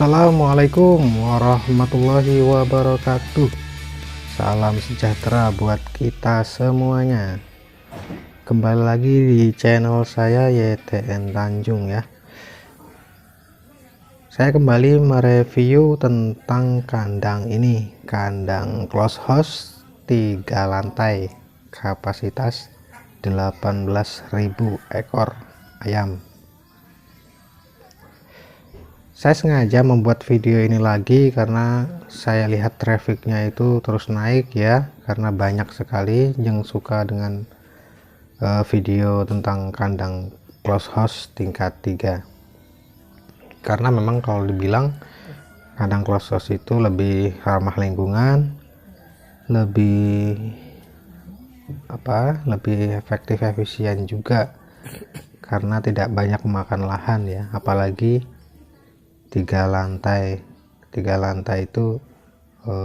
Assalamualaikum warahmatullahi wabarakatuh. Salam sejahtera buat kita semuanya. Kembali lagi di channel saya YTN Tanjung ya. Saya kembali mereview tentang kandang ini, kandang close house 3 lantai, kapasitas 18.000 ekor ayam. Saya sengaja membuat video ini lagi karena saya lihat trafficnya itu terus naik ya, karena banyak sekali yang suka dengan video tentang kandang close house tingkat 3. Karena memang kalau dibilang kandang close house itu lebih ramah lingkungan, lebih efektif, efisien juga, karena tidak banyak memakan lahan ya, apalagi 3 lantai itu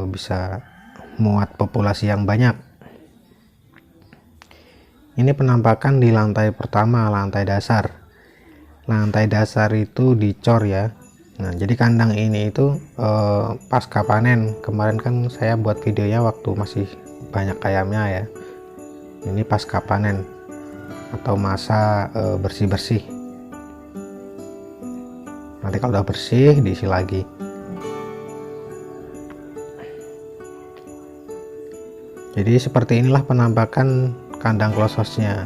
bisa muat populasi yang banyak. Ini penampakan di lantai pertama, lantai dasar. Lantai dasar itu dicor ya. Nah, jadi kandang ini itu pasca panen. Kemarin kan saya buat videonya waktu masih banyak ayamnya ya. Ini pasca panen atau masa bersih-bersih. Nanti kalau udah bersih diisi lagi. Jadi seperti inilah penampakan kandang close house-nya.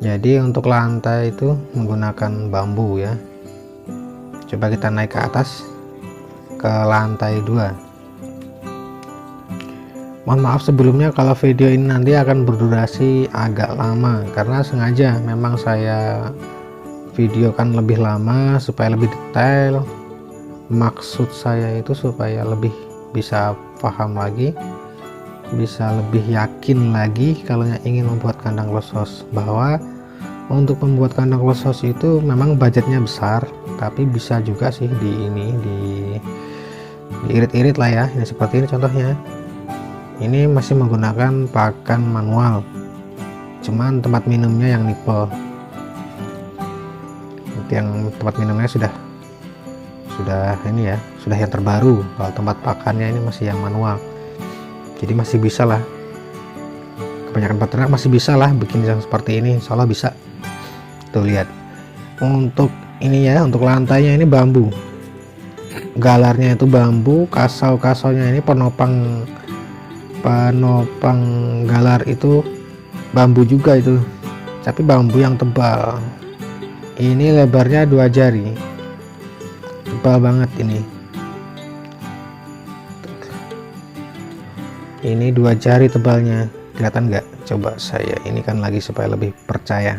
Jadi untuk lantai itu menggunakan bambu ya. Coba kita naik ke atas ke lantai 2. Mohon maaf sebelumnya kalau video ini nanti akan berdurasi agak lama, karena sengaja memang saya video kan lebih lama supaya lebih detail. Maksud saya itu supaya lebih bisa paham lagi, bisa lebih yakin lagi kalau ingin membuat kandang close house, bahwa untuk membuat kandang close house itu memang budgetnya besar, tapi bisa juga sih diirit-irit lah ya. Ini seperti ini contohnya. Ini masih menggunakan pakan manual, cuman tempat minumnya yang nipple. Yang tempat minumnya sudah ini ya, sudah yang terbaru. Kalau tempat pakannya ini masih yang manual, jadi masih bisa lah, kebanyakan peternak masih bisa lah bikin yang seperti ini, insya Allah bisa. Tuh lihat, untuk ini ya, untuk lantainya ini bambu, galarnya itu bambu, kasau-kasaunya ini penopang galar itu bambu juga itu, tapi bambu yang tebal. Ini lebarnya 2 jari, tebal banget ini 2 jari tebalnya, kelihatan nggak? Coba saya ini kan lagi supaya lebih percaya.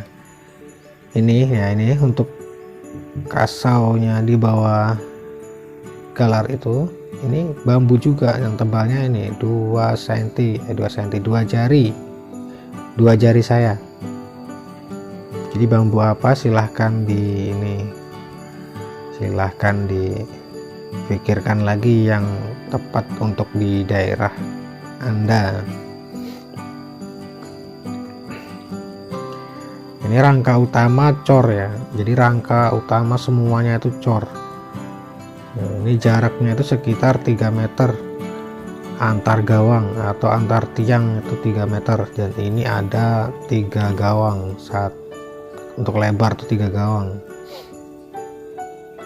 Ini ya, ini untuk kasaunya di bawah galar itu, ini bambu juga yang tebalnya ini 2 cm, 2 jari, 2 jari saya. Jadi bambu apa silahkan silahkan dipikirkan lagi yang tepat untuk di daerah Anda. Ini rangka utama cor ya, jadi rangka utama semuanya itu cor. Nah, ini jaraknya itu sekitar 3 meter antar gawang atau antar tiang itu 3 meter, dan ini ada 3 gawang untuk lebar tuh 3 gawang.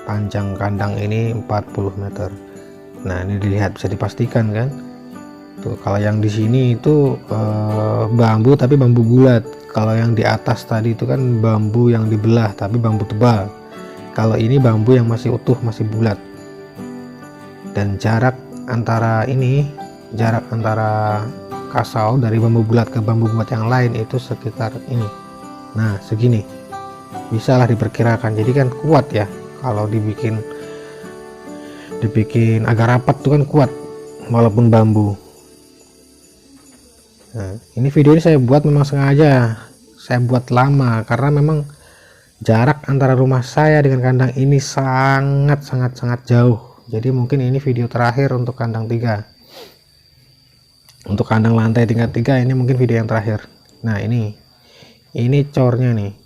Panjang kandang ini 40 meter. Nah, ini dilihat, bisa dipastikan kan tuh, kalau yang di sini itu bambu tapi bambu bulat. Kalau yang di atas tadi itu kan bambu yang dibelah tapi bambu tebal. Kalau ini bambu yang masih utuh, masih bulat. Dan jarak antara kasau dari bambu bulat ke bambu bulat yang lain itu sekitar ini. Nah, segini bisalah diperkirakan. Jadi kan kuat ya, kalau dibikin agak rapat tuh kan kuat walaupun bambu. Nah, ini video ini saya buat memang sengaja saya buat lama, karena memang jarak antara rumah saya dengan kandang ini sangat jauh. Jadi mungkin ini video terakhir untuk kandang 3. Untuk kandang lantai tingkat 3 ini mungkin video yang terakhir. Nah, ini cornya nih.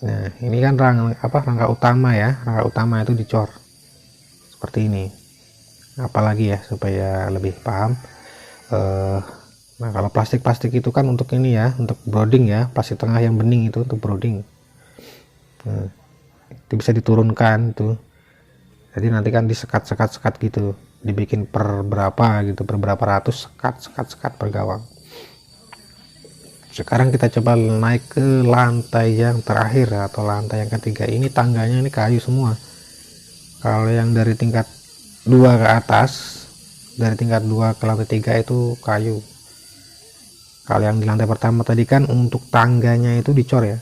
Nah, ini kan rangka utama ya, rangka utama itu dicor seperti ini. Apalagi ya supaya lebih paham, nah kalau plastik itu kan untuk ini ya, untuk brooding ya, plastik tengah yang bening itu untuk brooding. Nah, itu bisa diturunkan tuh, jadi nanti kan disekat gitu, dibikin per berapa gitu, per berapa ratus sekat per gawang. Sekarang kita coba naik ke lantai yang terakhir atau lantai yang ketiga. Ini tangganya ini kayu semua. Kalau yang dari tingkat 2 ke atas, dari tingkat 2 ke lantai 3 itu kayu. Kalau yang di lantai pertama tadi kan untuk tangganya itu dicor ya,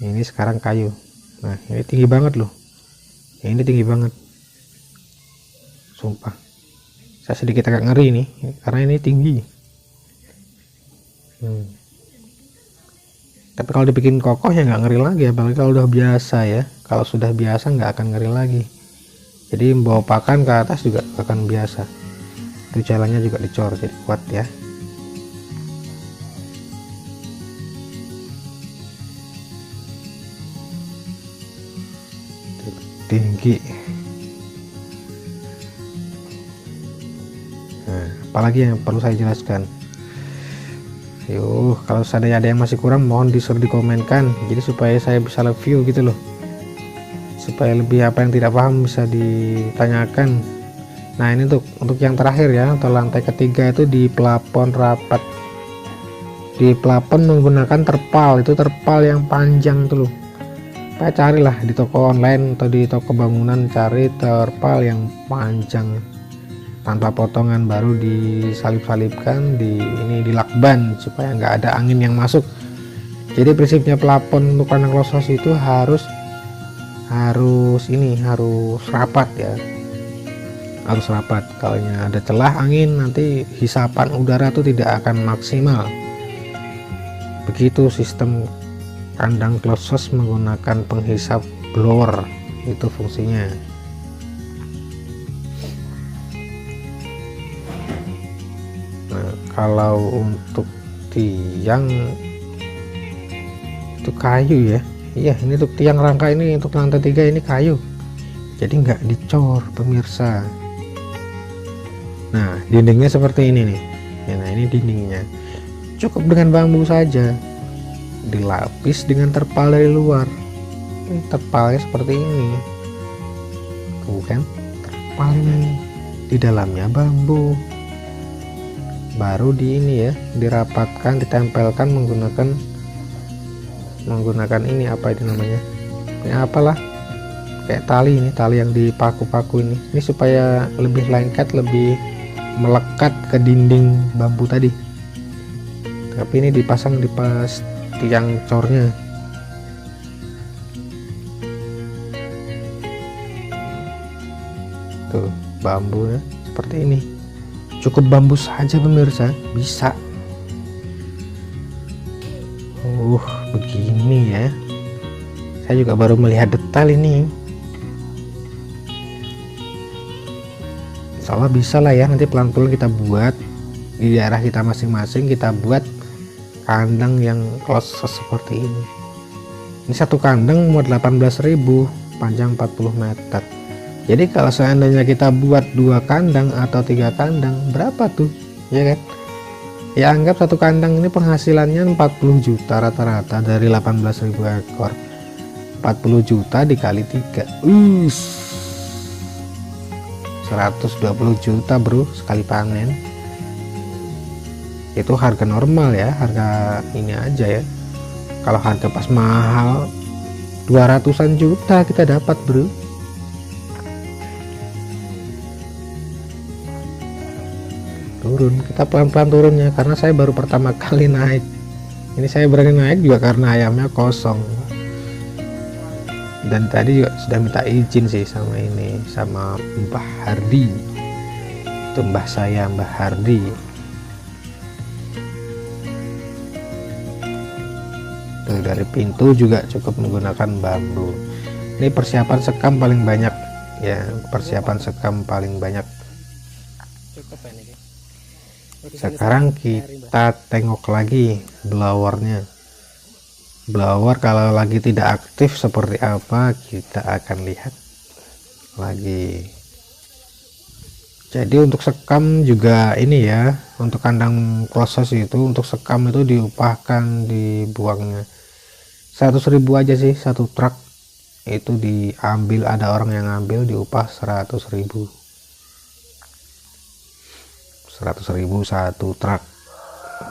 ini sekarang kayu. Nah ini tinggi banget loh, ini tinggi banget sumpah. Saya sedikit agak ngeri nih karena ini tinggi. Tapi kalau dibikin kokoh ya nggak ngeri lagi, apalagi kalau udah biasa ya. Kalau sudah biasa nggak akan ngeri lagi, jadi membawa pakan ke atas juga akan biasa. Itu jalannya juga dicor jadi kuat ya. Tinggi. Nah, apalagi yang perlu saya jelaskan? Yuk, kalau ada yang masih kurang mohon disuruh dikomenkan, jadi supaya saya bisa review gitu loh, supaya lebih apa yang tidak paham bisa ditanyakan. Nah ini untuk yang terakhir ya, atau lantai ketiga itu di plafon rapat. Di plafon menggunakan terpal, itu terpal yang panjang tuh loh. Saya carilah di toko online atau di toko bangunan, cari terpal yang panjang tanpa potongan, baru disalip-salipkan di ini, di lakban supaya nggak ada angin yang masuk. Jadi prinsipnya plafon untuk kandang klosos itu harus rapat ya, harus rapat. Kalau ada celah angin nanti hisapan udara itu tidak akan maksimal. Begitu sistem kandang klosos menggunakan penghisap blower, itu fungsinya. Nah, kalau untuk tiang itu kayu ya. Iya, ini untuk tiang rangka ini untuk lantai 3 ini kayu, jadi nggak dicor pemirsa. Nah dindingnya seperti ini nih ya. Nah ini dindingnya cukup dengan bambu saja, dilapis dengan terpal dari luar. Ini terpalnya seperti ini, bukan terpalnya di dalamnya bambu, baru di ini ya, dirapatkan, ditempelkan menggunakan ini, apa itu namanya, ini apalah, kayak tali, ini tali yang dipaku-paku ini supaya lebih lengket, lebih melekat ke dinding bambu tadi. Tapi ini dipasang di pas tiang cornya. Tuh bambunya seperti ini, cukup bambu saja pemirsa bisa. Begini ya, saya juga baru melihat detail ini. Insya Allah bisa lah ya, nanti pelan-pelan kita buat di daerah kita masing-masing, kita buat kandang yang klosos seperti ini. Ini satu kandang muat 18.000, panjang 40 meter. Jadi kalau seandainya kita buat 2 kandang atau 3 kandang, berapa tuh ya kan? Ya anggap satu kandang ini penghasilannya 40 juta rata-rata dari 18.000 ekor. 40 juta dikali 3, 120 juta bro sekali panen. Itu harga normal ya, harga ini aja ya. Kalau harga pas mahal 200-an juta kita dapat bro. Turun, kita pelan-pelan turunnya karena saya baru pertama kali naik. Ini saya berani naik juga karena ayamnya kosong, dan tadi juga sudah minta izin sih sama ini, sama Mbah Hardi. Itu mbah saya, Mbah Hardi. Tuh, dari pintu juga cukup menggunakan bambu. Ini persiapan sekam paling banyak ya, persiapan sekam paling banyak. Sekarang kita tengok lagi blowernya. Blower kalau lagi tidak aktif seperti apa kita akan lihat. lagi. Jadi untuk sekam juga ini ya, untuk kandang proses itu untuk sekam itu diupahkan, dibuangnya 100.000 aja sih, satu truk itu diambil, ada orang yang ngambil diupah 100.000 satu truk,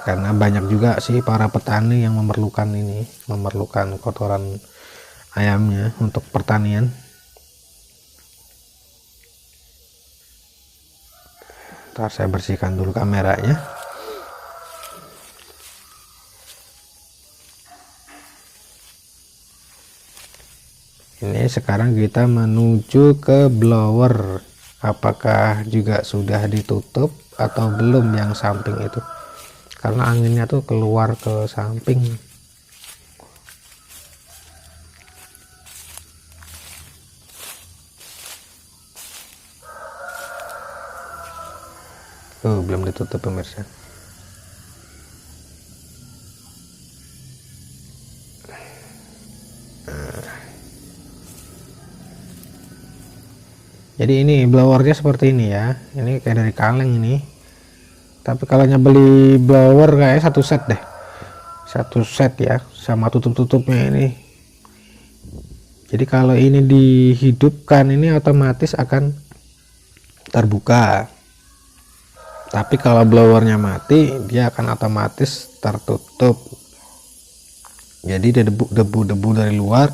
karena banyak juga sih para petani yang memerlukan kotoran ayamnya untuk pertanian. Ntar saya bersihkan dulu kameranya. Ini sekarang kita menuju ke blower, apakah juga sudah ditutup atau belum yang samping itu, karena anginnya tuh keluar ke samping. Belum ditutup pemirsa. Jadi ini blowernya seperti ini ya, ini kayak dari kaleng ini. Tapi kalau beli blower kayak satu set deh, satu set ya, sama tutup-tutupnya ini. Jadi kalau ini dihidupkan ini otomatis akan terbuka. Tapi kalau blowernya mati dia akan otomatis tertutup. Jadi debu-debu dari luar,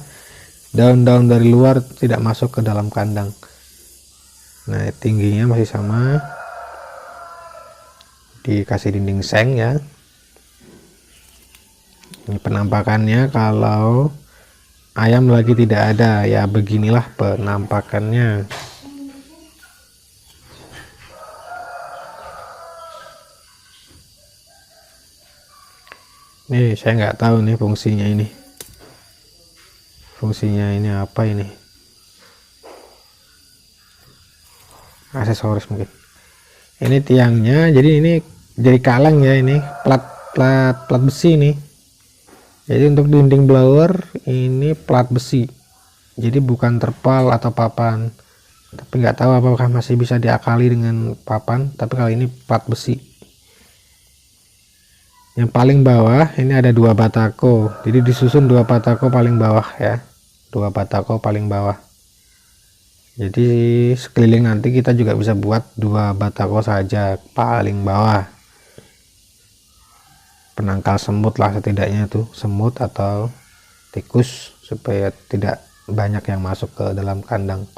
daun-daun dari luar tidak masuk ke dalam kandang. Nah, tingginya masih sama, dikasih dinding seng ya. Ini penampakannya kalau ayam lagi tidak ada ya, beginilah penampakannya. Nih saya nggak tahu nih fungsinya ini apa ini, aksesoris mungkin. Ini tiangnya, jadi ini jadi kaleng ya, ini plat besi nih. Jadi untuk dinding blower ini plat besi, jadi bukan terpal atau papan. Tapi nggak tahu apakah masih bisa diakali dengan papan, tapi kali ini plat besi. Yang paling bawah ini ada 2 batako, jadi disusun 2 batako paling bawah ya, 2 batako paling bawah. Jadi sekeliling nanti kita juga bisa buat 2 batako saja paling bawah, penangkal semut lah setidaknya, tuh semut atau tikus, supaya tidak banyak yang masuk ke dalam kandang.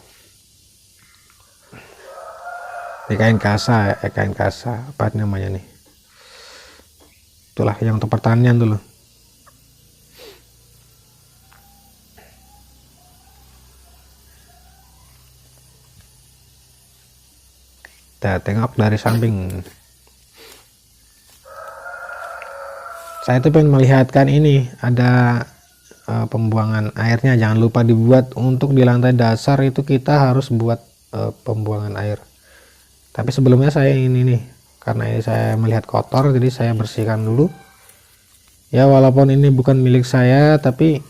Ini kain kasa ya, kain kasa apa namanya nih, itulah yang untuk pertanian dulu. Kita tengok dari samping. Saya tuh pengen melihatkan ini ada pembuangan airnya. Jangan lupa dibuat untuk di lantai dasar itu kita harus buat pembuangan air. Tapi sebelumnya saya ini nih, karena ini saya melihat kotor, jadi saya bersihkan dulu. Ya walaupun ini bukan milik saya, tapi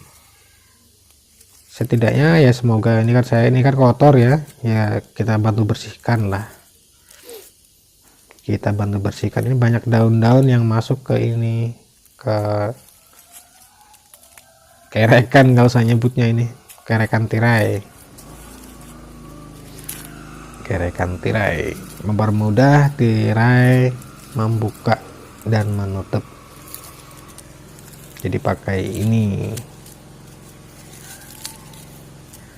setidaknya ya semoga ini kan kotor ya, ya kita bantu bersihkan lah. Kita bantu bersihkan. Ini banyak daun-daun yang masuk ke ini, ke kerekan kalau saya nyebutnya, ini kerekan tirai. Kerekan tirai mempermudah tirai membuka dan menutup. Jadi pakai ini,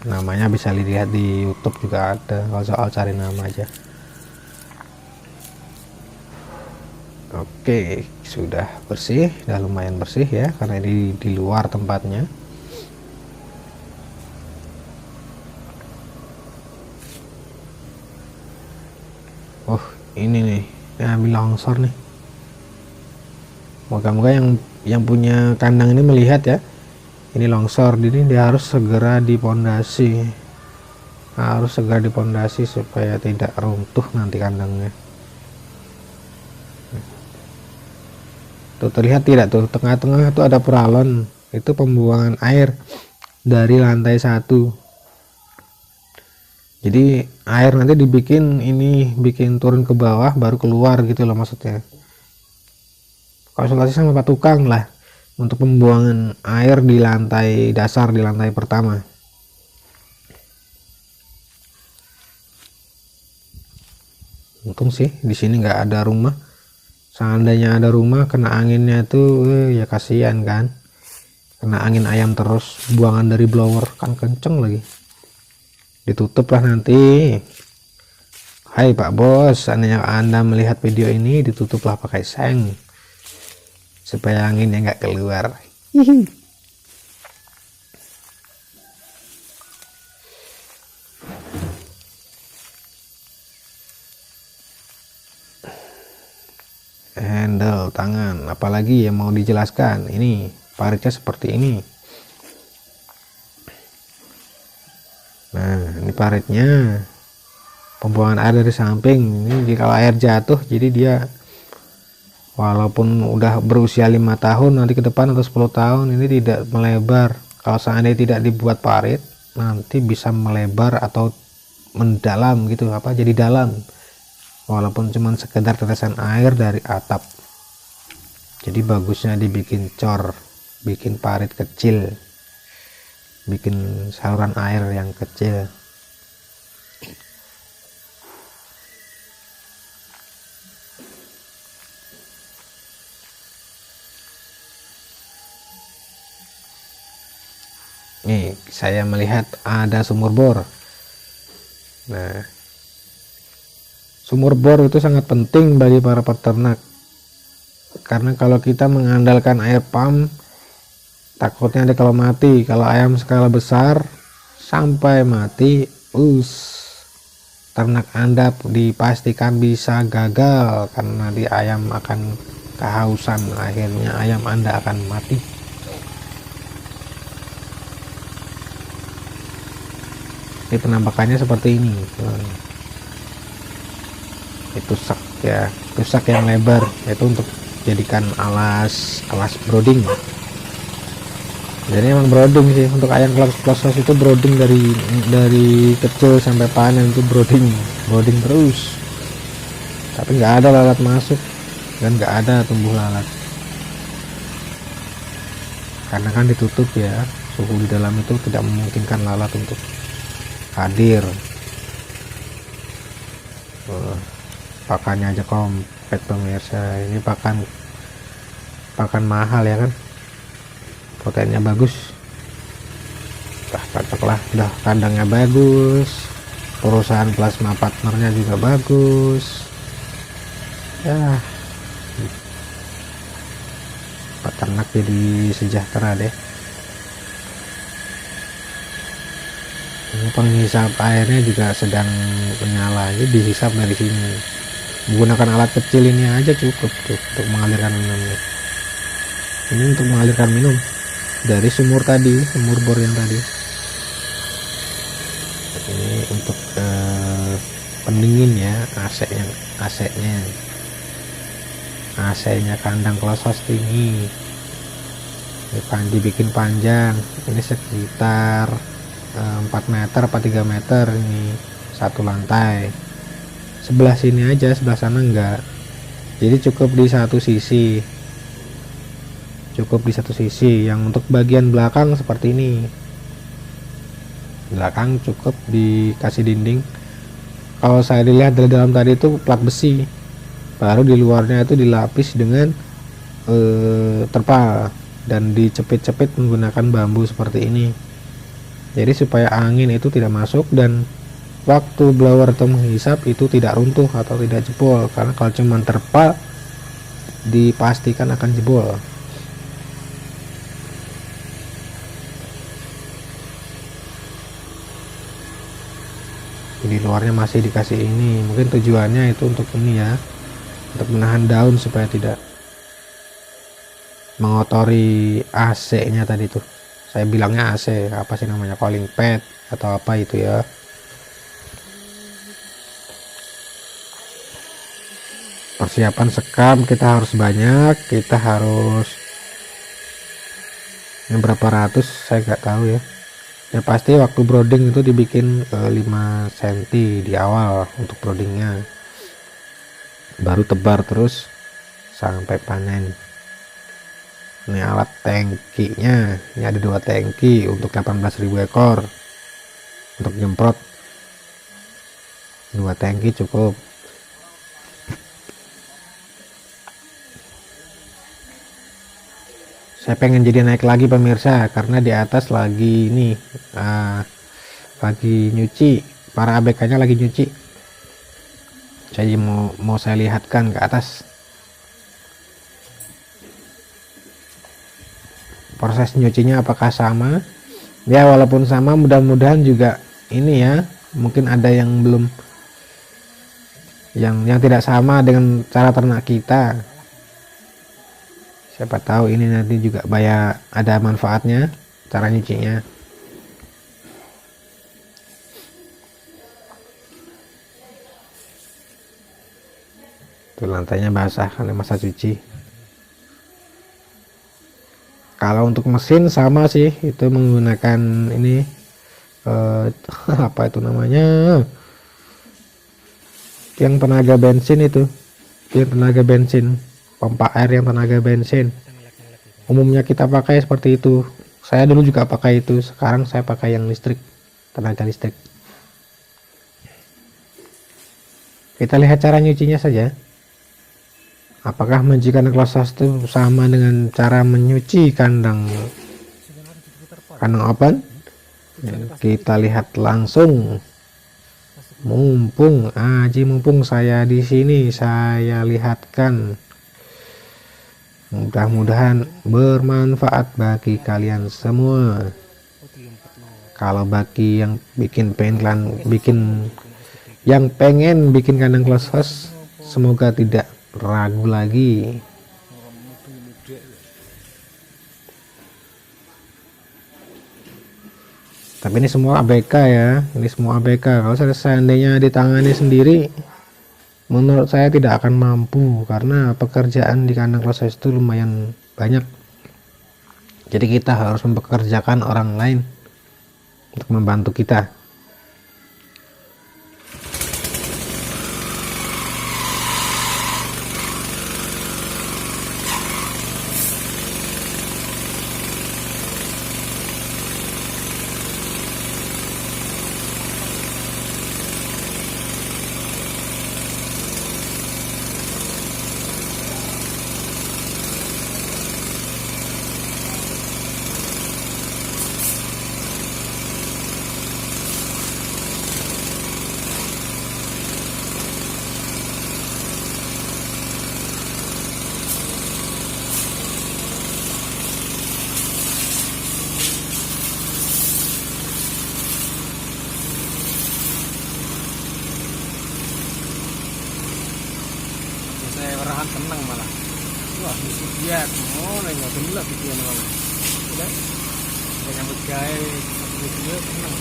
namanya bisa dilihat di YouTube juga ada, kalau soal cari nama aja. Oke, sudah bersih, udah lumayan bersih ya, karena ini di luar tempatnya. Oh ini nih, ambil longsor nih. Moga-moga yang punya kandang ini melihat ya, ini longsor, jadi dia harus segera dipondasi, supaya tidak runtuh nanti kandangnya. Tuh terlihat tidak tuh, tengah-tengah itu ada peralon, itu pembuangan air dari lantai 1. Jadi air nanti dibikin ini, bikin turun ke bawah baru keluar gitu loh maksudnya. Konsultasi sama Pak Tukang lah untuk pembuangan air di lantai dasar, di lantai pertama. Untung sih di sini nggak ada rumah. Seandainya ada rumah kena anginnya itu ya kasihan kan. Kena angin ayam terus, buangan dari blower kan kenceng lagi. Ditutup lah nanti. Hai Pak Bos, seandainya Anda melihat video ini, ditutuplah pakai seng supaya anginnya nggak keluar. Handle tangan, apalagi yang mau dijelaskan. Ini paritnya seperti ini. Nah, ini paritnya, pembuangan air dari samping. Ini kalau air jatuh, jadi dia walaupun udah berusia 5 tahun, nanti ke depan atau 10 tahun ini tidak melebar. Kalau seandainya tidak dibuat parit, nanti bisa melebar atau mendalam gitu, apa jadi dalam, walaupun cuma sekedar tetesan air dari atap. Jadi bagusnya dibikin cor, bikin parit kecil, bikin saluran air yang kecil. Nih saya melihat ada sumur bor. Nah, sumur bor itu sangat penting bagi para peternak, karena kalau kita mengandalkan air pump, takutnya ada kalau mati. Kalau ayam skala besar sampai mati, ternak Anda dipastikan bisa gagal karena di ayam akan kehausan, akhirnya ayam Anda akan mati. Ini penampakannya seperti ini. Itu sak ya, tusak yang lebar itu untuk jadikan alas brooding. Jadi emang brooding sih untuk ayam kelas itu, brooding dari kecil sampai panen itu brooding terus, tapi nggak ada lalat masuk dan nggak ada tumbuh lalat karena kan ditutup ya, suhu di dalam itu tidak memungkinkan lalat untuk hadir. Pakannya aja komplit pemirsa. Ini pakan mahal ya kan, proteinnya bagus. Cocok lah, udah kandangnya bagus, perusahaan plasma partnernya juga bagus ya, peternak jadi sejahtera deh. Ini penghisap airnya juga sedang menyala, jadi dihisap dari sini menggunakan alat kecil ini aja cukup tuh untuk mengalirkan minumnya. Ini untuk mengalirkan minum dari sumur tadi, sumur bor yang tadi. Ini untuk pendingin ya, AC-nya kandang klosos tinggi. Ini dibikin panjang, ini sekitar 4 meter apa 3 meter, ini satu lantai. Sebelah sini aja, sebelah sana enggak, jadi cukup di satu sisi. Yang untuk bagian belakang seperti ini, belakang cukup dikasih dinding. Kalau saya dilihat dari dalam tadi itu plat besi, baru di luarnya itu dilapis dengan terpal dan dicepit-cepit menggunakan bambu seperti ini. Jadi supaya angin itu tidak masuk dan waktu blower atau menghisap itu tidak runtuh atau tidak jebol, karena kalau cuma terpal dipastikan akan jebol. Di luarnya masih dikasih ini, mungkin tujuannya itu untuk ini ya, untuk menahan daun supaya tidak mengotori AC-nya tadi tuh. Saya bilangnya AC, apa sih namanya, cooling pad atau apa itu ya. Persiapan sekam kita harus banyak, kita harus ini berapa ratus saya nggak tahu ya, Ya pasti waktu brooding itu dibikin 5 cm di awal untuk broodingnya, baru tebar terus sampai panen. Ini alat tangkinya, ini ada 2 tangki untuk 18.000 ekor. Untuk nyemprot 2 tangki cukup. Saya pengen jadi naik lagi pemirsa, karena di atas lagi ini lagi nyuci, para ABK nya lagi nyuci. Saya mau saya lihatkan ke atas proses nyucinya apakah sama ya. Walaupun sama, mudah-mudahan juga ini ya, mungkin ada yang belum, yang tidak sama dengan cara ternak kita. Siapa tahu ini nanti juga ada manfaatnya cara nyucinya. Tuh lantainya basah karena masa cuci. Kalau untuk mesin sama sih, itu menggunakan ini apa itu namanya, yang tenaga bensin itu, pompa air yang tenaga bensin. Umumnya kita pakai seperti itu. Saya dulu juga pakai itu, sekarang saya pakai yang listrik, tenaga listrik. Kita lihat cara nyucinya saja. Apakah mencuci kandang closed itu sama dengan cara menyuci kandang open? Ya, kita lihat langsung. Mumpung saya di sini, saya lihatkan. Mudah-mudahan bermanfaat bagi kalian semua. Kalau bagi yang pengen bikin kandang closed house, semoga tidak ragu lagi. Tapi ini semua ABK ya, kalau seandainya ditangani sendiri, menurut saya tidak akan mampu, karena pekerjaan di kandang closed house itu lumayan banyak. Jadi kita harus mempekerjakan orang lain untuk membantu kita. Orang tenang malah. Wah, mesti dia mau nanya bener pikiran malah. Udah. Saya nyambut gawe video tenang.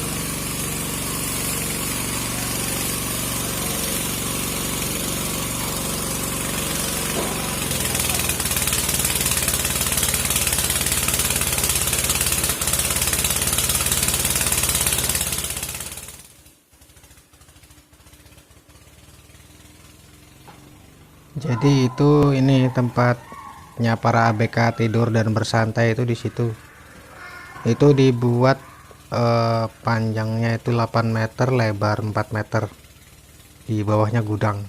Jadi ini tempatnya para ABK tidur dan bersantai itu di situ. Itu dibuat panjangnya itu 8 meter, lebar 4 meter. Di bawahnya gudang.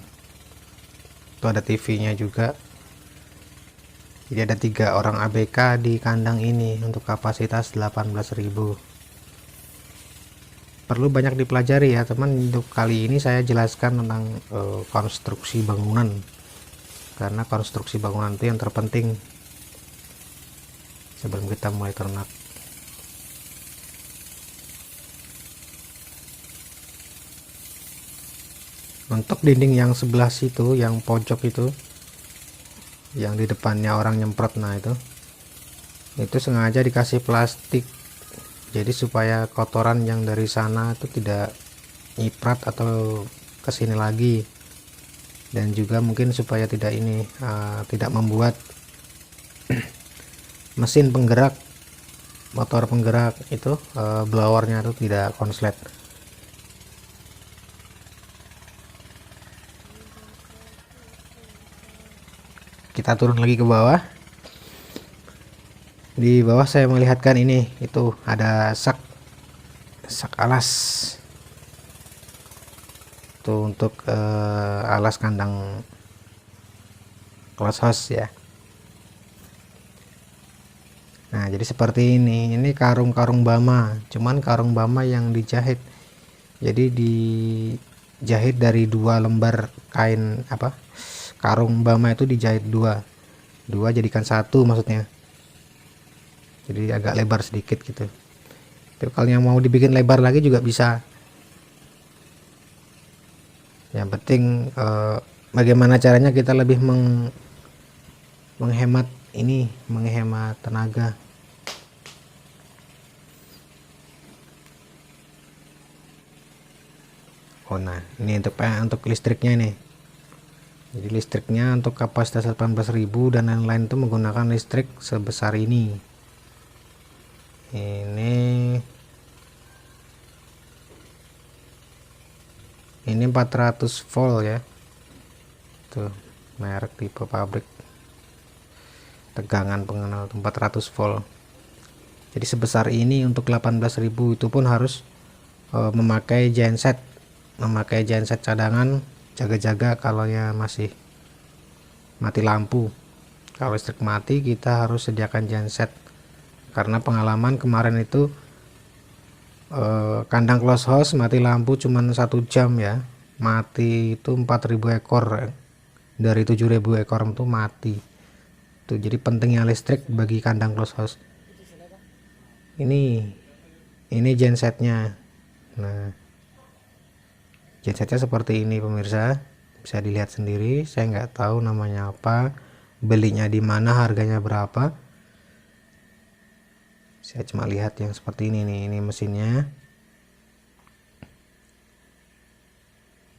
Itu ada TV-nya juga. Jadi ada 3 orang ABK di kandang ini untuk kapasitas 18.000. Perlu banyak dipelajari ya teman. Untuk kali ini saya jelaskan tentang konstruksi bangunan, karena konstruksi bangunan itu yang terpenting sebelum kita mulai ternak. Untuk dinding yang sebelah situ, yang pojok itu, yang di depannya orang nyemprot, nah itu sengaja dikasih plastik, jadi supaya kotoran yang dari sana itu tidak nyiprat atau kesini lagi. Dan juga mungkin supaya tidak membuat mesin penggerak motor penggerak itu blowernya itu tidak konslet. Kita turun lagi ke bawah. Di bawah saya melihatkan ini, itu ada sak alas. Itu untuk alas kandang close house ya. Nah, jadi seperti ini. Ini karung-karung bama, cuman karung bama yang dijahit. Jadi dijahit dari 2 lembar kain apa? Karung bama itu dijahit dua jadikan 1 maksudnya. Jadi agak lebar sedikit gitu. Tapi kalau yang mau dibikin lebar lagi juga bisa. Yang penting bagaimana caranya kita lebih menghemat tenaga. Oh, nah ini untuk listriknya nih. Jadi listriknya untuk kapasitas 18.000 dan lain-lain itu menggunakan listrik sebesar ini. Ini 400 volt ya. Tuh, merek tipe pabrik. Tegangan pengenal 400 volt. Jadi sebesar ini untuk 18.000 itu pun harus memakai genset cadangan, jaga-jaga kalau ya masih mati lampu. Kalau listrik mati kita harus sediakan genset, karena pengalaman kemarin itu kandang close house mati lampu cuman 1 jam ya, mati itu 4.000 ekor dari 7.000 ekor itu mati tuh. Jadi pentingnya listrik bagi kandang close house. Ini gensetnya. Nah, gensetnya seperti ini pemirsa, bisa dilihat sendiri. Saya nggak tahu namanya apa, belinya di mana, harganya berapa. Saya cuma lihat yang seperti ini nih. Ini mesinnya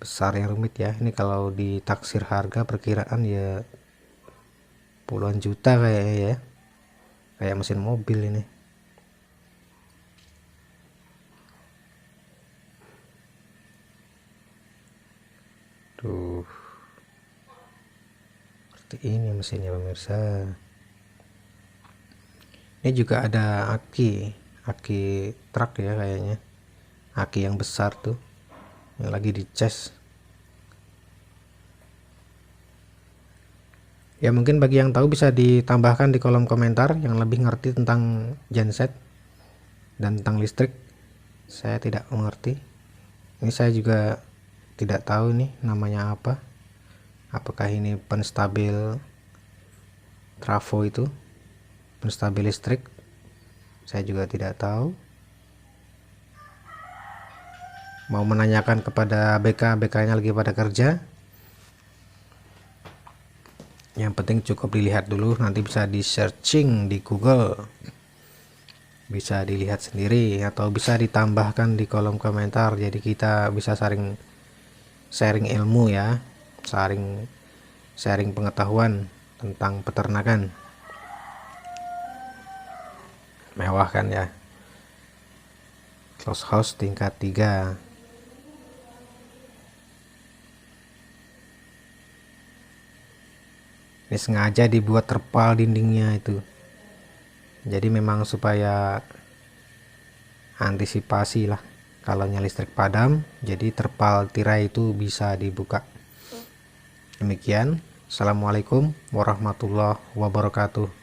besar yang rumit ya. Ini kalau ditaksir harga perkiraan ya puluhan juta kayaknya ya, kayak mesin mobil ini. Tuh, seperti ini mesinnya pemirsa. Ini juga ada aki truk ya kayaknya, aki yang besar tuh yang lagi dicas. Ya mungkin bagi yang tahu bisa ditambahkan di kolom komentar yang lebih ngerti tentang genset dan tentang listrik. Saya tidak mengerti. Ini saya juga tidak tahu nih namanya apa. Apakah ini penstabil trafo itu, penstabil listrik? Saya juga tidak tahu. Mau menanyakan kepada BK-nya lagi pada kerja. Yang penting cukup dilihat dulu, nanti bisa di searching di Google, bisa dilihat sendiri atau bisa ditambahkan di kolom komentar. Jadi kita bisa sharing ilmu ya, sharing pengetahuan tentang peternakan. Mewah kan ya, close house tingkat 3. Ini sengaja dibuat terpal dindingnya itu, jadi memang supaya antisipasi lah kalau listrik padam, jadi terpal tirai itu bisa dibuka. Demikian, assalamualaikum warahmatullahi wabarakatuh.